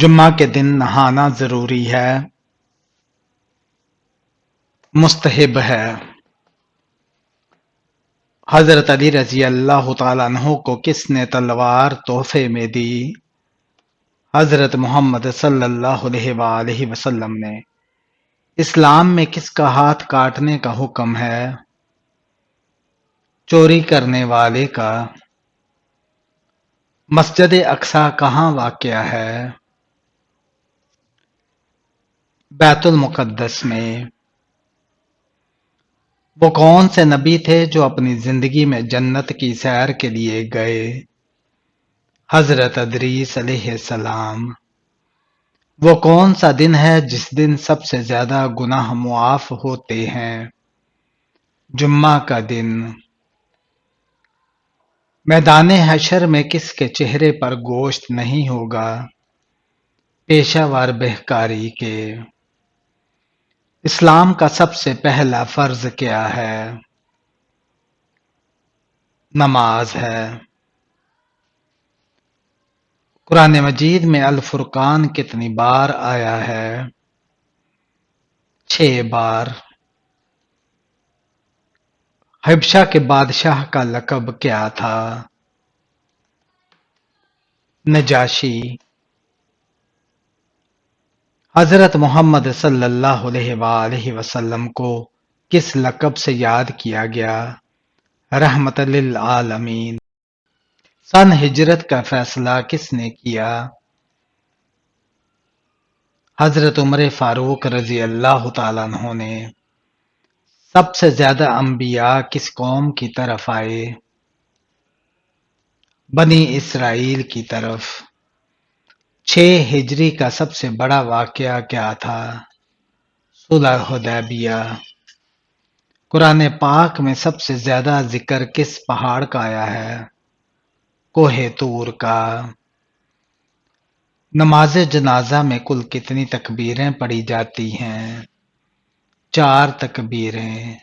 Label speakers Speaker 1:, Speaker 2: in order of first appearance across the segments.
Speaker 1: جمعہ کے دن نہانا ضروری ہے، مستحب ہے۔ حضرت علی رضی اللہ تعالیٰ عنہ کو کس نے تلوار تحفے میں دی؟ حضرت محمد صلی اللہ علیہ وآلہ وسلم نے۔ اسلام میں کس کا ہاتھ کاٹنے کا حکم ہے؟ چوری کرنے والے کا۔ مسجد اقصی کہاں واقع ہے؟ بیت المقدس میں۔ وہ کون سے نبی تھے جو اپنی زندگی میں جنت کی سیر کے لیے گئے؟ حضرت ادریس علیہ السلام۔ وہ کون سا دن ہے جس دن سب سے زیادہ گناہ معاف ہوتے ہیں؟ جمعہ کا دن۔ میدان حشر میں کس کے چہرے پر گوشت نہیں ہوگا؟ پیشہ ور بہکاری کے۔ اسلام کا سب سے پہلا فرض کیا ہے؟ نماز ہے۔ قرآن مجید میں الفرقان کتنی بار آیا ہے؟ 6 بار۔ حبشہ کے بادشاہ کا لقب کیا تھا؟ نجاشی۔ حضرت محمد صلی اللہ علیہ وآلہ وسلم کو کس لقب سے یاد کیا گیا؟ رحمت للعالمین۔ سن ہجرت کا فیصلہ کس نے کیا؟ حضرت عمر فاروق رضی اللہ تعالیٰ عنہ نے۔ سب سے زیادہ انبیاء کس قوم کی طرف آئے؟ بنی اسرائیل کی طرف۔ 6 ہجری کا سب سے بڑا واقعہ کیا تھا؟ صلح حدیبیہ۔ قرآن پاک میں سب سے زیادہ ذکر کس پہاڑ کا آیا ہے؟ کوہ طور کا۔ نماز جنازہ میں کل کتنی تکبیریں پڑھی جاتی ہیں؟ 4 تکبیریں۔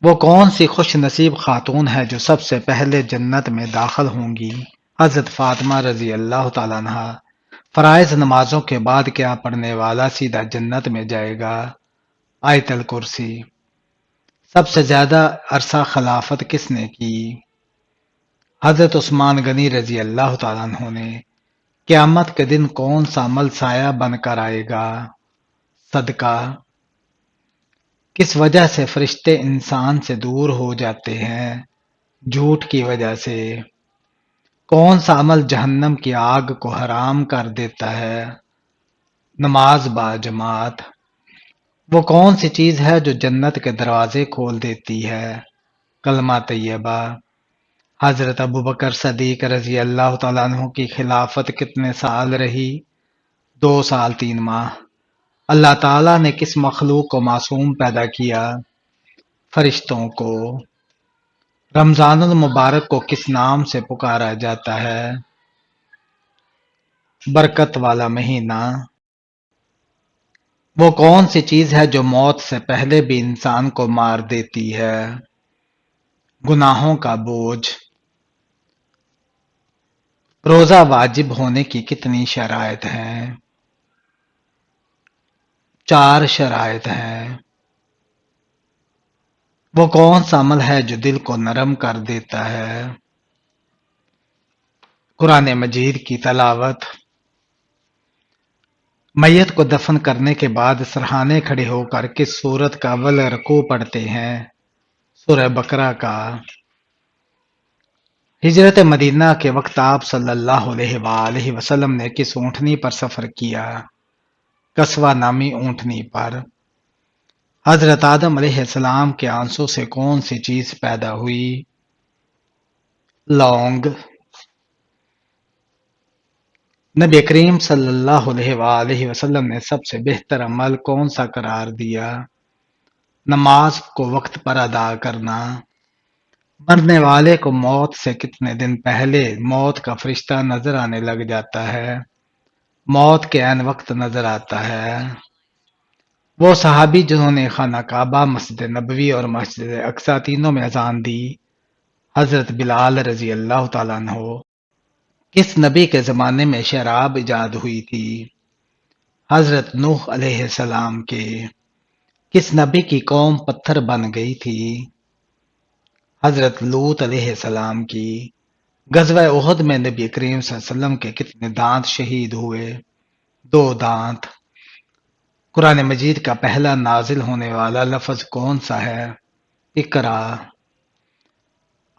Speaker 1: وہ کون سی خوش نصیب خاتون ہے جو سب سے پہلے جنت میں داخل ہوں گی؟ حضرت فاطمہ رضی اللہ تعالیٰ عنہا۔ فرائض نمازوں کے بعد کیا پڑھنے والا سیدھا جنت میں جائے گا؟ آیت الکرسی۔ سب سے زیادہ عرصہ خلافت کس نے کی؟ حضرت عثمان غنی رضی اللہ تعالیٰ عنہ نے۔ قیامت کے دن کون سا عمل سایہ بن کر آئے گا؟ صدقہ۔ کس وجہ سے فرشتے انسان سے دور ہو جاتے ہیں؟ جھوٹ کی وجہ سے۔ کون سا عمل جہنم کی آگ کو حرام کر دیتا ہے؟ نماز با جماعت۔ وہ کون سی چیز ہے جو جنت کے دروازے کھول دیتی ہے؟ کلمہ طیبہ۔ حضرت ابوبکر صدیق رضی اللہ تعالیٰ عنہ کی خلافت کتنے سال رہی؟ 2 سال 3 ماہ۔ اللہ تعالیٰ نے کس مخلوق کو معصوم پیدا کیا؟ فرشتوں کو۔ رمضان المبارک کو کس نام سے پکارا جاتا ہے؟ برکت والا مہینہ۔ وہ کون سی چیز ہے جو موت سے پہلے بھی انسان کو مار دیتی ہے؟ گناہوں کا بوجھ۔ روزہ واجب ہونے کی کتنی شرائط ہیں؟ 4 شرائط ہیں۔ وہ کون سا عمل ہے جو دل کو نرم کر دیتا ہے؟ قرآن مجید کی تلاوت۔ میت کو دفن کرنے کے بعد سرہانے کھڑے ہو کر کس سورت کا اول رکوع پڑھتے ہیں؟ سورہ بقرہ کا۔ ہجرت مدینہ کے وقت آپ صلی اللہ علیہ وآلہ وسلم نے کس اونٹنی پر سفر کیا؟ قصوہ نامی اونٹنی پر۔ حضرت آدم علیہ السلام کے آنسوں سے کون سی چیز پیدا ہوئی؟ لونگ۔ نبی کریم صلی اللہ علیہ وآلہ وسلم نے سب سے بہتر عمل کون سا قرار دیا؟ نماز کو وقت پر ادا کرنا۔ مرنے والے کو موت سے کتنے دن پہلے موت کا فرشتہ نظر آنے لگ جاتا ہے؟ موت کے عین وقت نظر آتا ہے۔ وہ صحابی جنہوں نے خانہ کعبہ، مسجد نبوی اور مسجد اقصی تینوں میں اذان دی؟ حضرت بلال رضی اللہ تعالیٰ عنہ۔ کس نبی کے زمانے میں شراب ایجاد ہوئی تھی؟ حضرت نوح علیہ السلام کے۔ کس نبی کی قوم پتھر بن گئی تھی؟ حضرت لوط علیہ السلام کی۔ غزوہ احد میں نبی کریم صلی اللہ علیہ وسلم کے کتنے دانت شہید ہوئے؟ 2 دانت۔ قرآن مجید کا پہلا نازل ہونے والا لفظ کون سا ہے؟ اقرا۔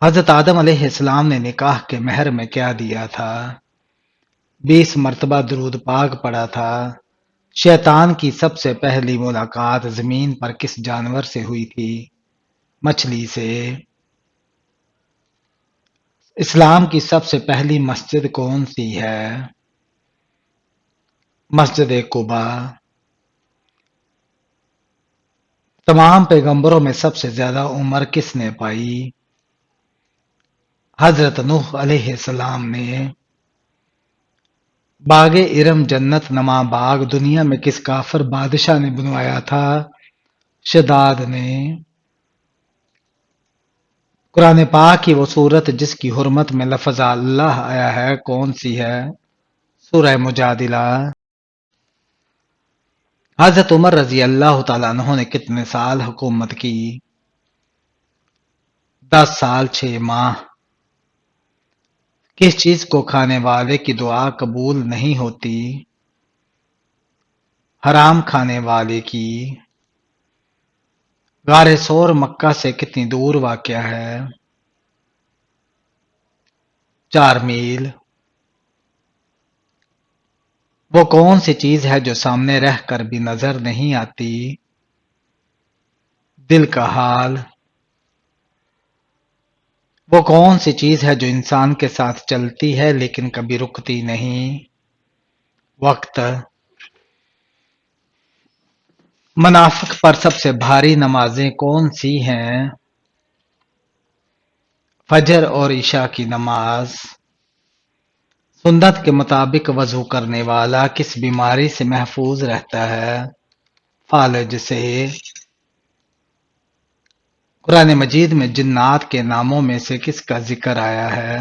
Speaker 1: حضرت آدم علیہ السلام نے نکاح کے مہر میں کیا دیا تھا؟ 20 مرتبہ درود پاک پڑھا تھا۔ شیطان کی سب سے پہلی ملاقات زمین پر کس جانور سے ہوئی تھی؟ مچھلی سے۔ اسلام کی سب سے پہلی مسجد کون سی ہے؟ مسجد قباء۔ تمام پیغمبروں میں سب سے زیادہ عمر کس نے پائی؟ حضرت نوح علیہ السلام نے۔ باغ ارم جنت نما باغ دنیا میں کس کافر بادشاہ نے بنوایا تھا؟ شداد نے۔ قرآن پاک کی وہ صورت جس کی حرمت میں لفظ اللہ آیا ہے کون سی ہے؟ سورہ مجادلہ۔ حضرت عمر رضی اللہ تعالیٰ عنہ نے کتنے سال حکومت کی؟ 10 سال 6 ماہ۔ کس چیز کو کھانے والے کی دعا قبول نہیں ہوتی؟ حرام کھانے والے کی۔ غار ثور مکہ سے کتنی دور واقع ہے؟ 4 میل۔ وہ کون سی چیز ہے جو سامنے رہ کر بھی نظر نہیں آتی؟ دل کا حال۔ وہ کون سی چیز ہے جو انسان کے ساتھ چلتی ہے لیکن کبھی رکتی نہیں؟ وقت۔ منافق پر سب سے بھاری نمازیں کون سی ہیں؟ فجر اور عشاء کی نماز۔ سنت کے مطابق وضو کرنے والا کس بیماری سے محفوظ رہتا ہے؟ فالج سے۔ قرآن مجید میں جنات کے ناموں میں سے کس کا ذکر آیا ہے؟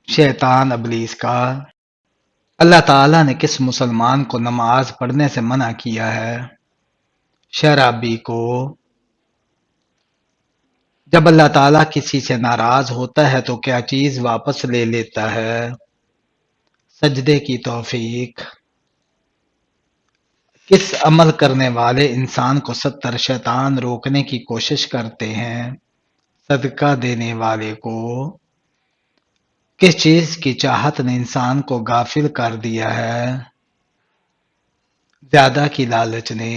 Speaker 1: شیطان ابلیس کا۔ اللہ تعالیٰ نے کس مسلمان کو نماز پڑھنے سے منع کیا ہے؟ شرابی کو۔ جب اللہ تعالیٰ کسی سے ناراض ہوتا ہے تو کیا چیز واپس لے لیتا ہے؟ سجدے کی توفیق۔ کس عمل کرنے والے انسان کو 70 شیطان روکنے کی کوشش کرتے ہیں؟ صدقہ دینے والے کو۔ کس چیز کی چاہت نے انسان کو غافل کر دیا ہے؟ زیادہ کی لالچ نے۔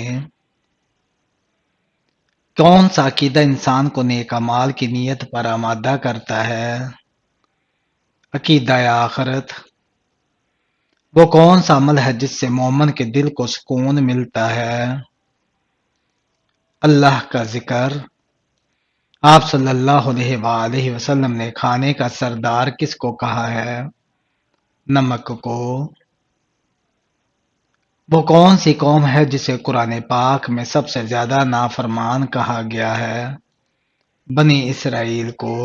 Speaker 1: کون سا عقیدہ انسان کو نیک اعمال کی نیت پر آمادہ کرتا ہے؟ عقیدہ آخرت۔ وہ کون سا عمل ہے جس سے مومن کے دل کو سکون ملتا ہے؟ اللہ کا ذکر۔ آپ صلی اللہ علیہ وآلہ وسلم نے کھانے کا سردار کس کو کہا ہے؟ نمک کو۔ وہ کون سی قوم ہے جسے قرآن پاک میں سب سے زیادہ نافرمان کہا گیا ہے؟ بنی اسرائیل کو۔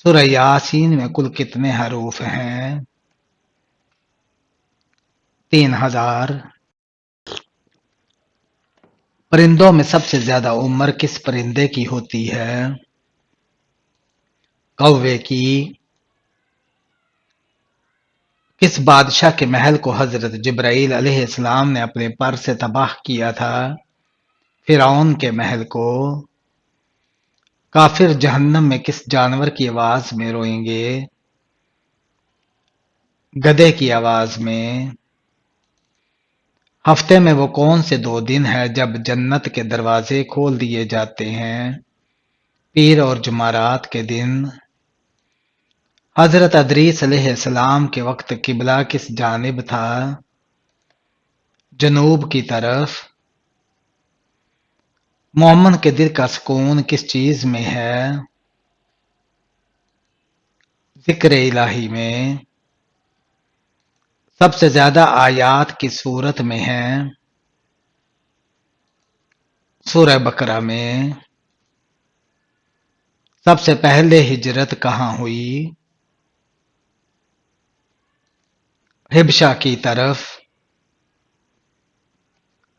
Speaker 1: سورہ یاسین میں کل کتنے حروف ہیں؟ 3000۔ پرندوں میں سب سے زیادہ عمر کس پرندے کی ہوتی ہے؟ کوے کی۔ کس بادشاہ کے محل کو حضرت جبرائیل علیہ السلام نے اپنے پر سے تباہ کیا تھا؟ فرعون کے محل کو۔ کافر جہنم میں کس جانور کی آواز میں روئیں گے؟ گدھے کی آواز میں۔ ہفتے میں وہ کون سے 2 دن ہے جب جنت کے دروازے کھول دیے جاتے ہیں؟ پیر اور جمعرات کے دن۔ حضرت ادریس علیہ السلام کے وقت قبلہ کس جانب تھا؟ جنوب کی طرف۔ مومن کے دل کا سکون کس چیز میں ہے؟ ذکر الہی میں۔ سب سے زیادہ آیات کس سورت میں ہیں؟ سورہ بقرہ میں۔ سب سے پہلے ہجرت کہاں ہوئی؟ حبشہ کی طرف۔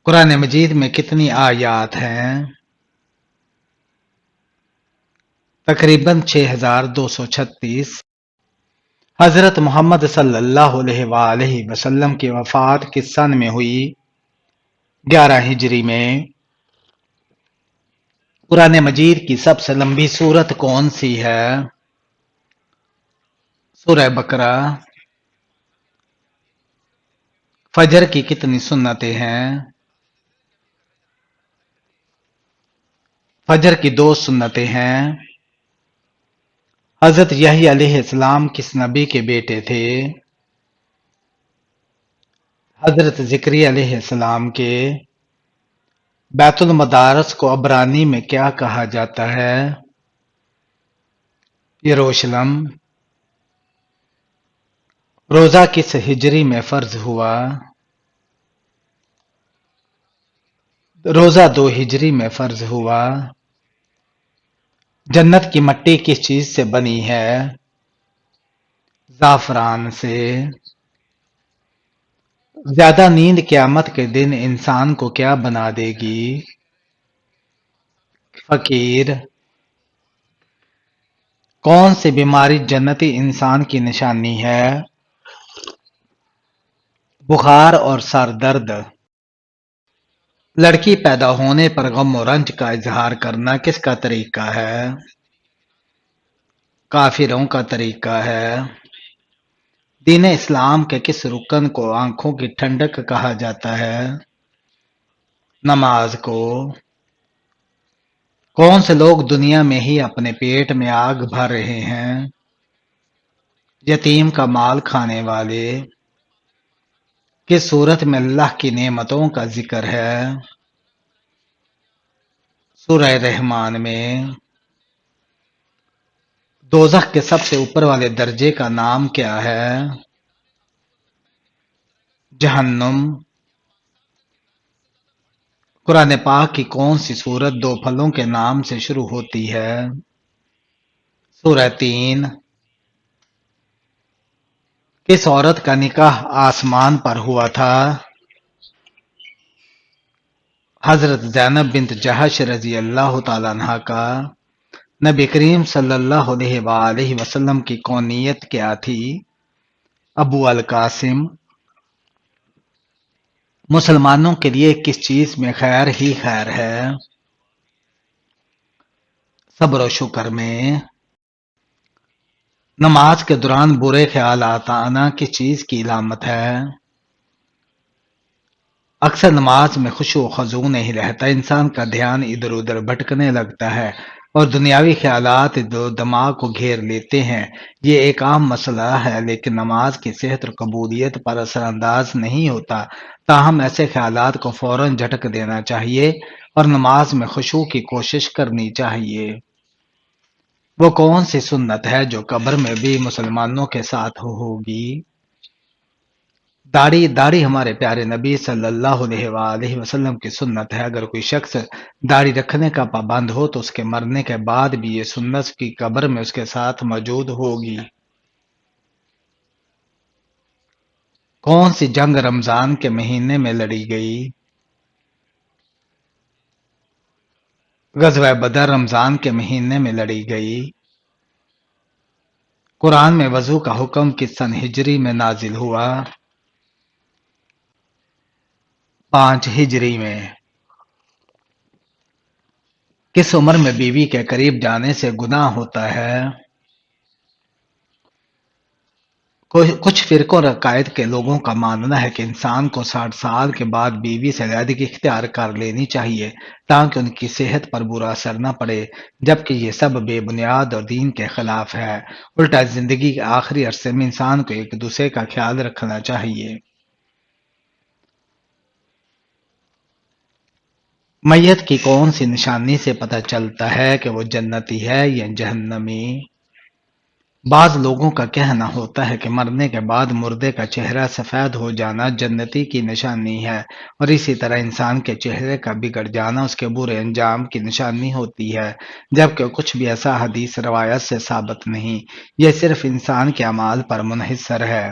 Speaker 1: قرآن مجید میں کتنی آیات ہیں؟ تقریباً 6236۔ حضرت محمد صلی اللہ علیہ وآلہ وسلم کی وفات کس سن میں ہوئی؟ 11 ہجری میں۔ قرآن مجید کی سب سے لمبی سورت کون سی ہے؟ سورہ بقرہ۔ فجر کی کتنی سنتیں ہیں؟ فجر کی 2 سنتیں ہیں۔ حضرت یحییٰ علیہ السلام کس نبی کے بیٹے تھے؟ حضرت زکریا علیہ السلام کے۔ بیت المدارس کو عبرانی میں کیا کہا جاتا ہے؟ یروشلم۔ روزہ کس ہجری میں فرض ہوا؟ روزہ 2 ہجری میں فرض ہوا۔ جنت کی مٹی کس چیز سے بنی ہے؟ زعفران سے۔ زیادہ نیند قیامت کے دن انسان کو کیا بنا دے گی؟ فقیر۔ کون سی بیماری جنتی انسان کی نشانی ہے؟ بخار اور سر درد۔ لڑکی پیدا ہونے پر غم و رنج کا اظہار کرنا کس کا طریقہ ہے؟ کافروں کا طریقہ ہے۔ دین اسلام کے کس رکن کو آنکھوں کی ٹھنڈک کہا جاتا ہے؟ نماز کو۔ کون سے لوگ دنیا میں ہی اپنے پیٹ میں آگ بھر رہے ہیں؟ یتیم کا مال کھانے والے۔ کس صورت میں اللہ کی نعمتوں کا ذکر ہے؟ سورہ رحمان میں۔ دوزخ کے سب سے اوپر والے درجے کا نام کیا ہے؟ جہنم۔ قرآن پاک کی کون سی سورت 2 پھلوں کے نام سے شروع ہوتی ہے؟ سورہ 3۔ کس عورت کا نکاح آسمان پر ہوا تھا؟ حضرت زینب بنت جہش رضی اللہ تعالیٰ عنہا کا۔ نبی کریم صلی اللہ علیہ وآلہ وسلم کی کونیت کیا تھی؟ ابو القاسم۔ مسلمانوں کے لیے کس چیز میں خیر ہی خیر ہے؟ صبر و شکر میں۔ نماز کے دوران برے خیالات آنا کس چیز کی علامت ہے؟ اکثر نماز میں خشوع و خضوع نہیں رہتا، انسان کا دھیان ادھر ادھر بھٹکنے لگتا ہے اور دنیاوی خیالات دماغ کو گھیر لیتے ہیں۔ یہ ایک عام مسئلہ ہے لیکن نماز کی صحت اور قبولیت پر اثر انداز نہیں ہوتا۔ تاہم ایسے خیالات کو فوراً جھٹک دینا چاہیے اور نماز میں خشوع کی کوشش کرنی چاہیے۔ وہ کون سی سنت ہے جو قبر میں بھی مسلمانوں کے ساتھ ہوگی؟ داڑھی ہمارے پیارے نبی صلی اللہ علیہ وآلہ وسلم کی سنت ہے۔ اگر کوئی شخص داڑھی رکھنے کا پابند ہو تو اس کے مرنے کے بعد بھی یہ سنت کی قبر میں اس کے ساتھ موجود ہوگی۔ کون سی جنگ رمضان کے مہینے میں لڑی گئی؟ غزوہ بدر رمضان کے مہینے میں لڑی گئی۔ قرآن میں وضو کا حکم کس سن ہجری میں نازل ہوا؟ 5 ہجری میں۔ کس عمر میں بیوی کے قریب جانے سے گناہ ہوتا ہے؟ کچھ فرقوں اور عقائد کے لوگوں کا ماننا ہے کہ انسان کو 60 سال کے بعد بیوی سے علیحدگی اختیار کر لینی چاہیے تاکہ ان کی صحت پر برا اثر نہ پڑے، جبکہ یہ سب بے بنیاد اور دین کے خلاف ہے۔ الٹا زندگی کے آخری عرصے میں انسان کو ایک دوسرے کا خیال رکھنا چاہیے۔ میت کی کون سی نشانی سے پتہ چلتا ہے کہ وہ جنتی ہے یا جہنمی؟ بعض لوگوں کا کہنا ہوتا ہے کہ مرنے کے بعد مردے کا چہرہ سفید ہو جانا جنتی کی نشانی ہے، اور اسی طرح انسان کے چہرے کا بگڑ جانا اس کے برے انجام کی نشانی ہوتی ہے، جبکہ کچھ بھی ایسا حدیث روایت سے ثابت نہیں، یہ صرف انسان کے اعمال پر منحصر ہے۔